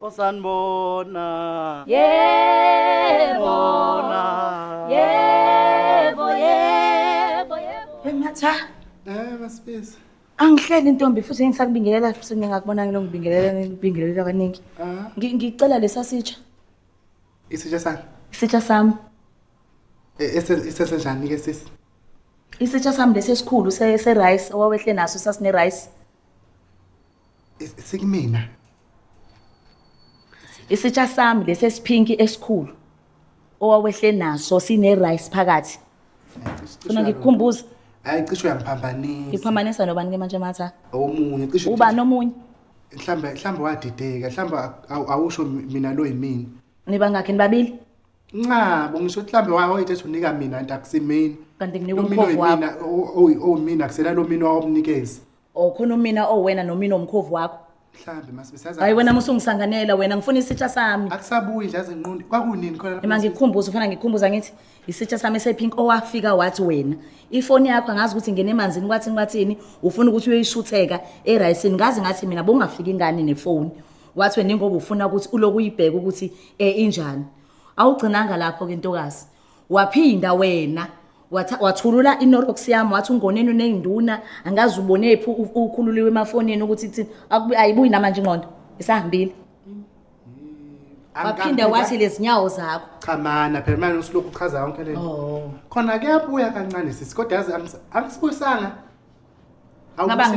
Osanibona. Yebo. Ematha. Masipesi. Angihleli intombi futhi ngisakubingelela futhi ngingakubonanga lo ngibingelela kaningi. Ngicela lesasitsha. Isitsha sami. Isitsha sami. Isesenjani ke sisi? Isitsha sami lesesikhulu se-rice owawehle naso sasine rice. Sikumina. Isitsha sami lesesiphinki esikhulu owawehle naso sine rice phakathi. Funa ngikukhumbuze. Hayi cishe uyangiphambanisa. Ngiphambanisa nobani ke manje Matha? Omunye cishe. Uba nomunye. Mhlambe wadideka, mhlambe awusho mina lo yimini. Niba ngakhe nibabili? Nqabo ngisho mhlambe wayethe unika mina ntakusimini. Kanti nginika umkhovu wakho. Mina akusela lo mina owomnikeza. Khona umina owena nomina omkhovu wakho. Mhlambe masibesaza. Hayi wena musungisanganela wena ngifuna isitsha sami. Akusabuyi nje azinqondi. Kwakunini khona lapha? Manje ngikhumbuza ufana ngikhumbuza ngithi isitsha sami esepink owafika wathi wena. Ifoni yakho angazi ukuthi ngene emanzini kwathini ufuna ukuthi uyishutheka erice ngazi ngathi mina bongafika ingane nefoni. Wathi wena ngoba ufuna ukuthi uloku uyibheka ukuthi injani. Awugcinanga lapho ke ntokazi. Waphinda wena wathulula inorox yami wathi ungoneni unenduna angazi ubone phi ukhululiwe emafonini ukuthi ayibuyi namanje ingqondo isahambile. Waphinda wathi lezinyawo zakho. Cha mana phela manje usulokhu uchaza yonke lento. Khona kuyabuya kancane sisi kodwa yazi angisibuyisanga. Ngaba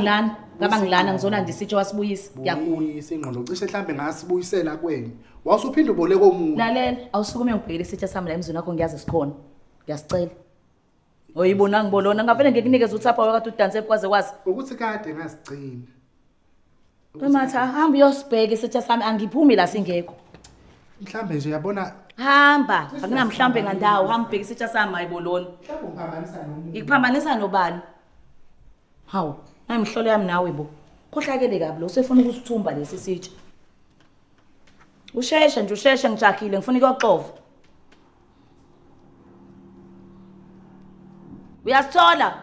ngilana ngizona nje isitsha wasibuyisa ngiyakula. Isingqondo cishe mhlambe ngasibuyisela kuwena. Wasuphinda uboleka omunye. Lalela awusukume ngibhekele isitsha sami la emzini wakho ngiyazi sikhona. Ngiyasicela. Oyibona ngibolona ngavele ngikunikeza uthapha wakade udanse kwaze kwazi. Ukuthi kade ngasigcina. Ematha hamba uyosibheka isitsha sami angiphumi la singekho. Mhlambe nje yabona hamba akunamhlambe ngandawo hamba ubheka isitsha sami ayibolona. Mhlambe ungiphambanisa nomuntu. Ikuphambanisa nobani? Hawu, ayimhlolo yami nawe bo. Khohlakele kabi lo usefuna ukusithumba lesi sitsha. Usheshe ngijakile ngifuna ukuyoxova. Uyasithola?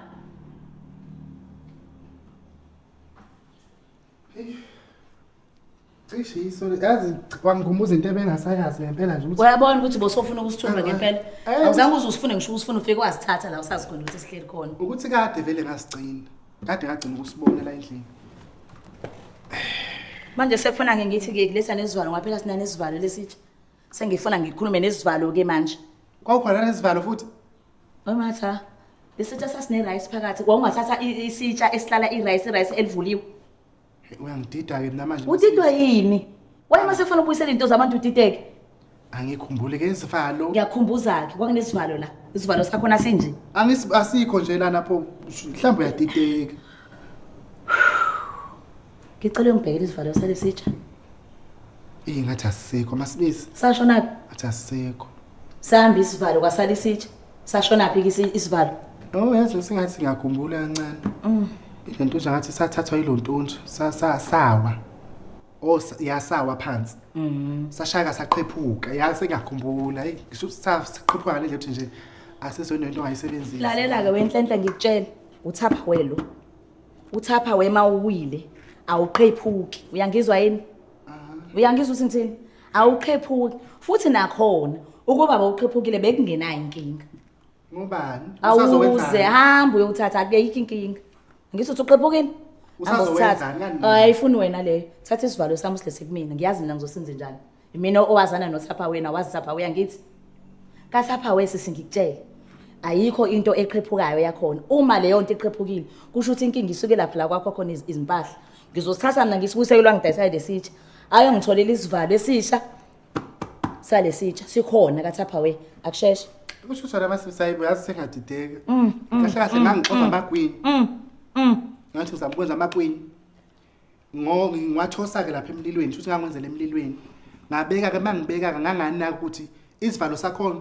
Cishe isole yazi wangigumbuz into ebengasayazi ngempela nje ukuthi uyabona ukuthi bosofuna ukusithumba ngempela. Awuzange uzusifune ngisho usifuna ufike wasithatha la usazi khona ukuthi sihleli khona. Ukuthi kade vele ngasigcina. Kade ngagcina ukusibona la endlini. Manje sekufuna ngithi ke kulesa nesivalo ngaphela sina nesivalo lesitsha. Sengifuna ngikhulume nesivalo ke manje. Kwawukhona nesivalo futhi? Omatha. Lesitsha sasine rice phakathi. Kwawungathatha isitsha esihlala irice elivuliwe. Uyangidida ke mina manje. Udidwa yini? Wena mase ufuna ukubuyisela into zabantu udideke? Angikhumbule ke isivalo. Ngiyakhumbuza ke kwakunesivalo la. Isivalo sakhona sinje. Asikho nje lana pho mhlawumbe uyadideka. Ngicela ungibhekele isivalo salesitsha. Ngathi asisekho masibisi. Sashona phi? Athi asisekho. Sahamba isivalo kwasala isitsha. Sashona phi isivalo? Yazi singathi ngiyakhumbula kancane. Lento nje ngathi sathathwa yilontunja sawa. Yasawa phansi. Sashaka saqephuka. Yazi ngiyakhumbula. Ngisho saqephuka ngale nje nje asizona into ongayisebenzisa. Lalela ke wenhlenhle ngikutshela. Uthapha welo. Uthapha wema uwile. Awuqephuki. Uyangizwa yini? Uyangizwa ukuthi ngithini? Awuqephuki. Futhi nakhona ukuba awuqephukile bekungenayo inkinga. Ngobani? Awuze hamba uyothatha akuyikho inkinga. Ngisho uthi uqephukile? Usazokwenza ngani? Ayifuni wena leyo. Thatha isivalo sami silese kumina. Ngiyazi mina ngizosenza njani. Mina owazana nothapha wena wazithapha uyangithi. Kathapha wese singikutshela. Ayikho into eqephukayo yakhona. Uma leyo nto eqephukile, kusho ukuthi inkinga isuke lapha la kwakho khona izimpahla. Ngizosithatha mina ngisibuyisela ngidayisa lesitsha. Ayo ngitholela isivalo esisha. Salesitsha sikhona kathapha we. Akusheshe. Kusho ukuthi la masisayibo yazi sengadideka. Kahle kahle ngangixoxa amagwini. Ngathi ngizamkwenza amagwini. Ngiwathosa ke lapha emlilweni, futhi ngangwenzela emlilweni. Ngabeka ke mangibeka ke ngangani ukuthi isivalo sakhona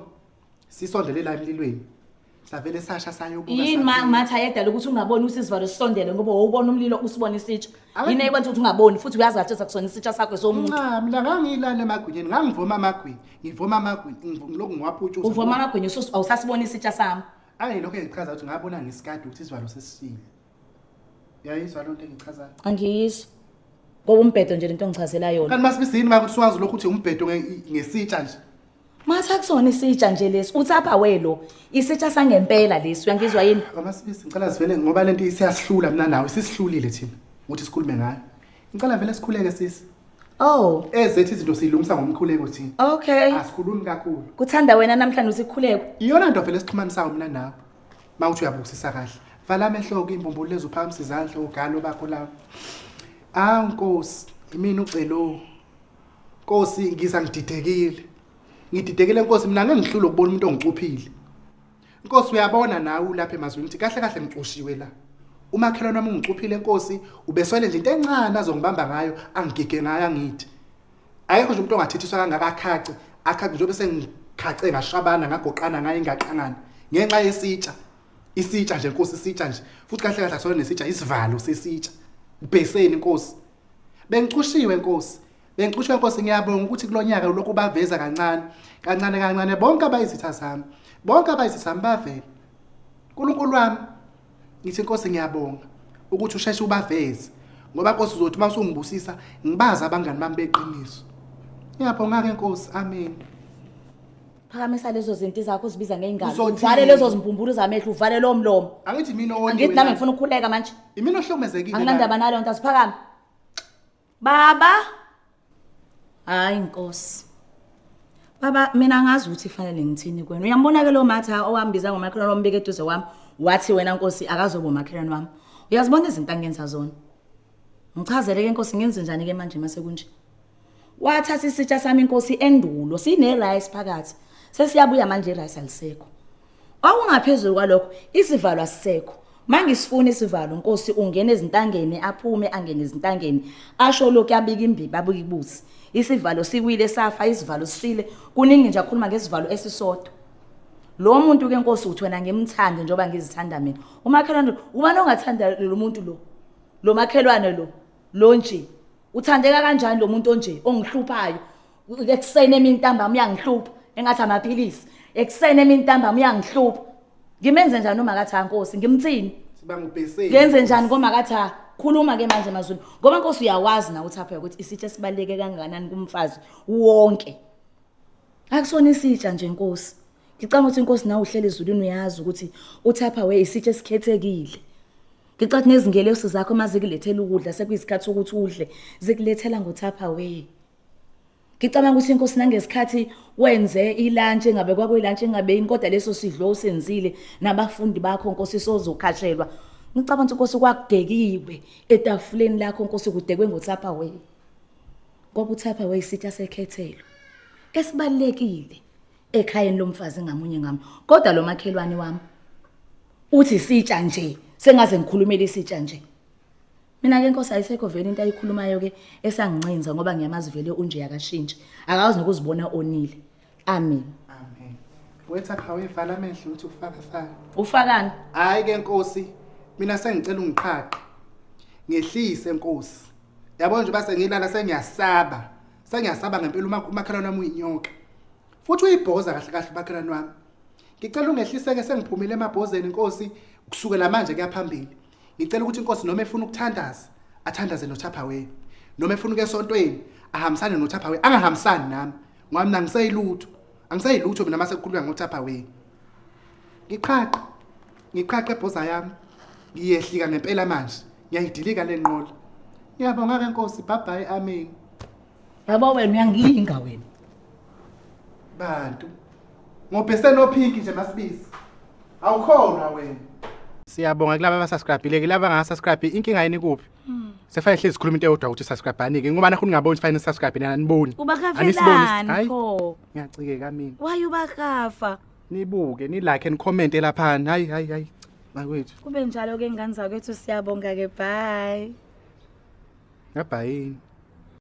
sisondele la emlilweni. Savele sasha sayobuka sathi. Yini matha yedala ukuthi ungaboni ukuthi isivalo sisondele ngoba wawubona umlilo usibona isitsha. Yini ekwenza ukuthi ungaboni futhi uyazi ngathi kusona isitsha sakho somuntu. Mina ngangilana emagwinyeni, ngangivoma amagwini. Ngivoma amagwini, ngilokhu ngiwaphuthuza. Uvoma amagwini awusasibona isitsha sami. Ayi lokho engichaza ukuthi ngabona ngesikade ukuthi isivalo sesisile. Yayizwa lonto engichazayo. Angiyizwa. Ngoba umbhedo nje lento ongichazela yona. Kanti masibisi yini manje usuwazi lokho uthi umbhedo ngesitsha nje. Mathi akusona isitsha nje lesi. Uthapha welo. Isitsha sangempela lesi. Uyangizwa yini? Masibisi ngicela sivele ngoba lento isiyasihlula mina nawe sisihlulile thina. Ukuthi sikhulume ngayo. Ngicela vele sikhuleke sisi. Oh. Ezethu izinto silungisa ngomkhuleko thina. Okay. Asikhulumi kakhulu. Kuthanda wena namhlanje usikhuleko. Iyona nto vele sixhumanisayo mina nawe. Mawuthi uyabukisisa kahle. Vala amehlo imbumbulu lezo phambi izandla ugalo bakho lawo. Nkosi, imini ucelo. Nkosi ngisa ngididekile. Ngididekile Nkosi mina ngeke ngihlule ukubona umuntu ongicuphile. Nkosi uyabona nawe lapha emazweni ukuthi kahle kahle ngicushiwe la. Umakhelwane wami ungicuphile Nkosi, ubeswele nje into encane azongibamba ngayo, angigige ngayo angithi. Ayikho nje umuntu ongathethiswa kangaka akhace njengoba sengikhace ngashabana ngagoqana ngaye ingaqangana. Ngenxa yesitsha. Isitsha nje Nkosi isitsha nje. Futhi kahle kahle akusona nesitsha isivalo sesitsha. Ubheseni Nkosi. Bengicushiwe Nkosi. Bengicushiwe Nkosi ngiyabonga ukuthi kulonyaka lokhu baveza kancane bonke abayizitha zami. Bonke abayizitha zami bavela. uNkulunkulu wami ngithi Nkosi ngiyabonga ukuthi usheshe ubaveze ngoba Nkosi uzothi masungibusisa ngibaza abangani bami beqiniso. Ngiyabonga ke Nkosi. Amen. Phakamisa lezo zinto zakho uzibiza ngeingalo. Uvale lezo zimpumbulu zamehlo, uvale lo mlomo. Angithi mina owona. Angithi nami ngifuna ukukhuleka manje. Imina ohlokumezekile. Anginandaba nalo nto asiphakame. Baba. Hayi Nkosi. Baba mina ngazi ukuthi kufanele ngithini kwena. Uyambona ke lo matha owambiza ngomakhelwane wombeke eduze wami. Wathi wena Nkosi akazoba umakhelwane wami. Uyazibona izinto angenza zona. Ngichazele ke Nkosi ngenze njani ke manje mase kunje. Wathatha isitsha sami Nkosi endulo sine rice phakathi. Sesiyabuya manje rice alisekho. Awungaphezulu kwalokho isivalo asisekho. Mangisifuna isivalo Nkosi ungena ezintangeni aphume angene ezintangeni. Asho lokhu yabika imbibi abuka ibusi. Isivalo siwile safa isivalo sishile kuningi nje akhuluma ngesivalo esisodwa. Lo muntu ke Nkosi uthi wena ngimthande njoba ngizithanda mina. Umakhelwane ubani ongathanda lo muntu lo? Lo makhelwane lo nje. Uthandeka kanjani lo muntu onje ongihluphayo? Eksene emini ntambama uyangihlupha engathi amaphilisi. Eksene emini ntambama uyangihlupha. Ngimenze njani uma katha Nkosi ngimthini? Sibanga ubheseni. Ngenze njani ngoma katha? Khuluma ke manje mazulu. Ngoba Nkosi uyawazi na uthapha ukuthi isitsha sibaleke kangakanani kumfazi wonke. Akusona isitsha nje Nkosi. Ngicanga ukuthi Nkosi nawe uhlele ezulwini uyazi ukuthi uthapha we isitsha esikhethekile. Ngicela nezingeleso zakho mazikulethela ukudla sekuyisikhathi ukuthi udle zikulethela ngothapha we. Ngicabanga ukuthi Nkosi nangesikhathi wenze ilunch engabe kwakuyilunch engabe inkoda leso sidlo usenzile nabafundi bakho Nkosi sozokhashelwa. Ngicabanga ukuthi Nkosi kwakudekiwe etafuleni lakho Nkosi kudekwe ngothapha we. Ngoba uthapha we isitsha sekhethelo. Esibalekile ekhayeni lomfazi ngamunye ngami. Kodwa lo makhelwane wami uthi isitsha nje sengaze ngikhulumele isitsha nje. Mina ke Nkosi ayisekho vele into ayikhulumayo ke esangincinza ngoba ngiyamazi vele unje yakashintshe. Akawazi nokuzibona onile. Amen. Amen. Wetha khawe vala amehlo uthi ufaka faka. Ufakani? Hayi ke Nkosi. Mina sengicela ungiqhaqe. Ngehlise Nkosi. Yabona nje base ngilala sengiyasaba. Sengiyasaba ngempela umakhelwane wami uyinyoka. Futhi uyibhoza kahle kahle umakhelwane wami. Ngicela ungehlise ke sengiphumile emabhozeni Nkosi kusukela manje kuyaphambili. Ngicela ukuthi Nkosi noma efuna ukuthandaza athandaze nothapha we. Noma efuna uke esontweni ahambisane nothapha we. Angahambisani nami. Ngoba mina ngisayilutho. Angisayilutho mina mase kukhulunywa ngothapha we. Ngiqhaqe ebhoza yami. Ngiyehlika ngempela manje. Ngiyayidilika lenqola. Ngiyabonga ke Nkosi. Bye bye. Amen. Yabo wena uyangilinga wena. Bantu. Ngobhese no pink nje masibisi. Awukhona wena. Siyabonga kulabo abasubscribe ke laba angasubscribe inkinga yini kuphi? Sefane hlezi sikhuluma into eyodwa ukuthi subscribe anike ngoba nakhona ngaboni sifane subscribe nina niboni. Ubakafelani pho? Ngiyacikeka mina. Why ubakafa? Nibuke ni like and comment lapha. Hayi. Bakwethu. Kube njalo ke ngane zakwethu siyabonga ke bye. Bye.